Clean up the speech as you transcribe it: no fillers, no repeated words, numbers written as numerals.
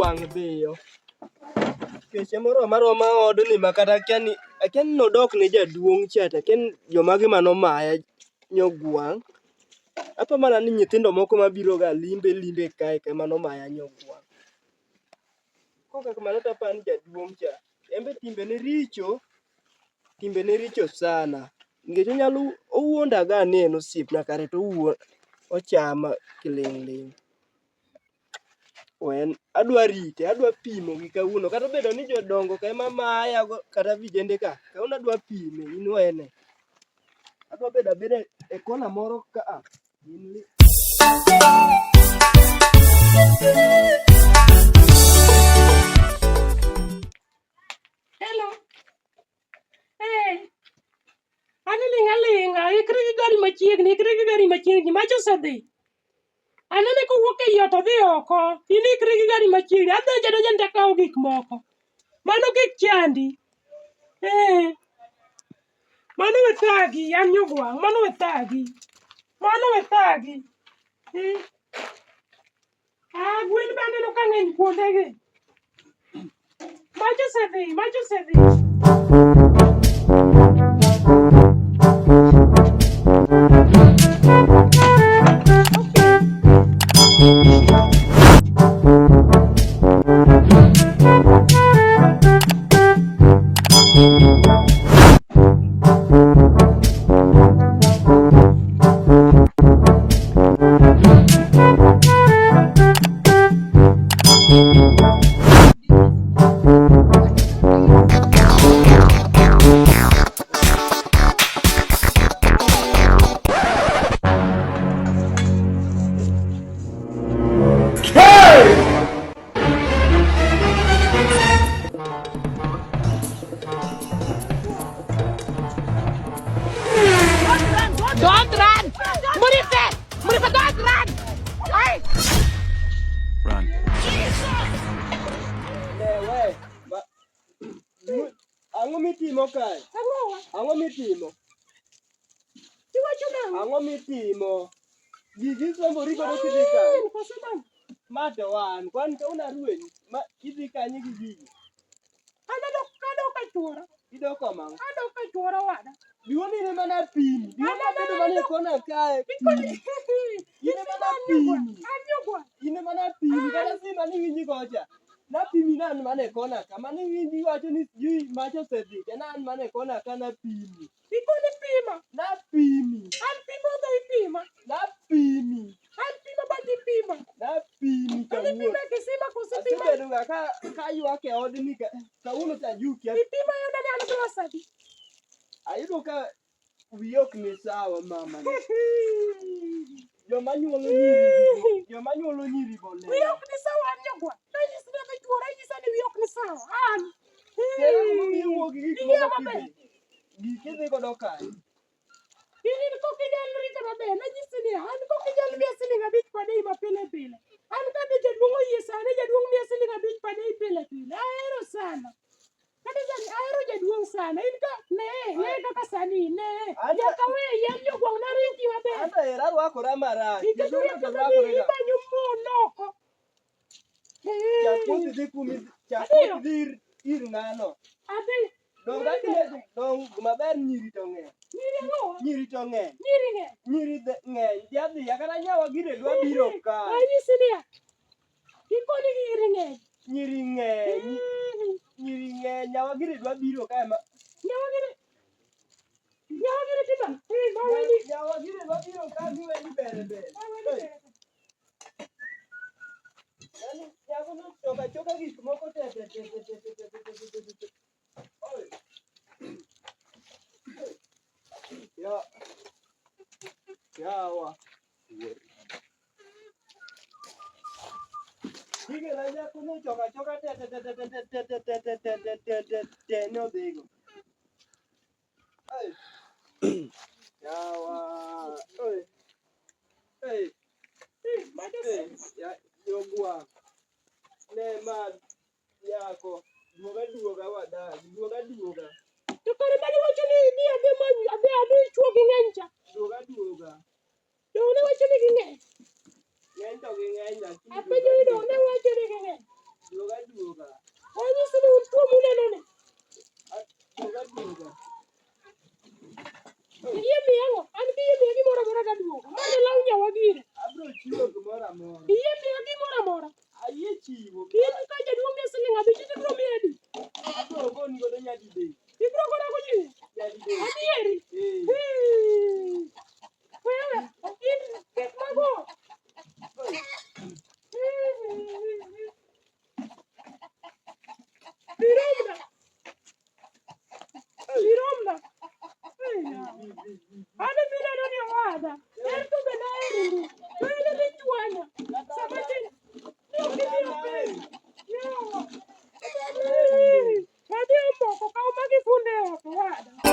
wang' dhiyo. Keche moro maroma odni makata akia ni nodok ne jaduong' cha to akia ni jomage manomaya nyogwang'. Apa mana ni nyithindo moko mabiro ga limbe kae manomaya nyogwang'. Koka kamano to apa ni jaduong' cha embe timbene richo sana. Nikech owuonda ga ni en osiepna kare to ochama kiling'. Adwa rite, adwa pimo gi kawuono. Kata obedo ni jodongo ka ema maya go kata vijende ka. Kawuono adwa pime, in wene. Adwa bedo abeda e kona moro ka. Hello. Hey. Ani linga. Ikri gi gari machiegni. Mach osedhi. Anene kowuok e ot odhi oko. In ikri gi gari machiegni. Adonjo ndakawo gik moko. Mano kik chandi. Mano we thagi. An nyogwang'. Mano we thagi. Gwen be aneno ka ng'eny kuondegi. Mach osedhi. Don't run! Murife, don't run! Hey! Run. Ang'o mitimo kae? Ang'o mitimo? Ang'o mitimo? Gigi sombori godo kidhi kanye? Ma to wan, kwan ka unarueni, ma idhi kanye gi gigi? Adok ka chuora. Idok komang'o? Adok ka chuora wada. Diwoni ne mana pimi. Diwoni bedo mana kona kae. Ine mana pimi. Ine mana pimi. Kata sima ni winji gocha. Na pimi nan mana kona ka. Mani winji wacho ni sijui mach osedhi. Nan mana kona ka na pimi. Ikoni pima. Na pimi. An pimo to ipima. Na pimi. An pimo ba tipima. Na pimi Ani pima kisima kusipima. Asebedo ga ka ywak e odni kawuono tajukia. Ipima yudo ni an pesa di. Ayudo ka wiyi ok ni sawa mama. Joma nyuolo nyiri bole. Wiyi ok ni sawa an nyogwa. Nanyisi na chuora nyisa ni wiyi ok ni sawa. An. Iwuok gi gik moko kidhi. Gikidhi godo kae. In kokijal rito maber. Nanyisi ni an kokijal miya siling 5 padei ma pile. An kade jaduong' oyie sani jaduong' miya siling 5 padei pile. Ahero sana. Ahero jaduong' sana. In ka ne kaka sani ne. Nyaka we yan jogwang' na ringi maber. Anda era rwakora marach. Imanyo monoko. Chakuoth dhi ir ng'ano. Adhi. Dong maber nyiri to ng'eny. Nyiri to ng'eny. Nyiri ng'eny. Dhiadhiya kata nyawa gire dwa biro ka. Anyisi niya. Ikoni nyiri ng'eny. Nyiri ng'eny. Nyawa gire dwa biro ka ma. Nyawa gire tiba. Nyawa gire dwa biro ka giweni bere. Yani nyago no choka gik moko te. Yawa. Gige la nyako no choka te no digo. Yawa. Jogwa. Ne ma yako. Duoga wadagi. Duoga. To kare mane wacho ni adhi chuo gi ng'eny cha. Duoga. Dong' ne wacho ni gi ng'eny. Ng'eny to gi ng'eny. Apenjo ni dong' ne wacho ni gi ng'eny. Ada bila nani wada. Erto bela erindu. Bela bijuana. Sabatin. Yawa. Adi amoko kau magi funde wada.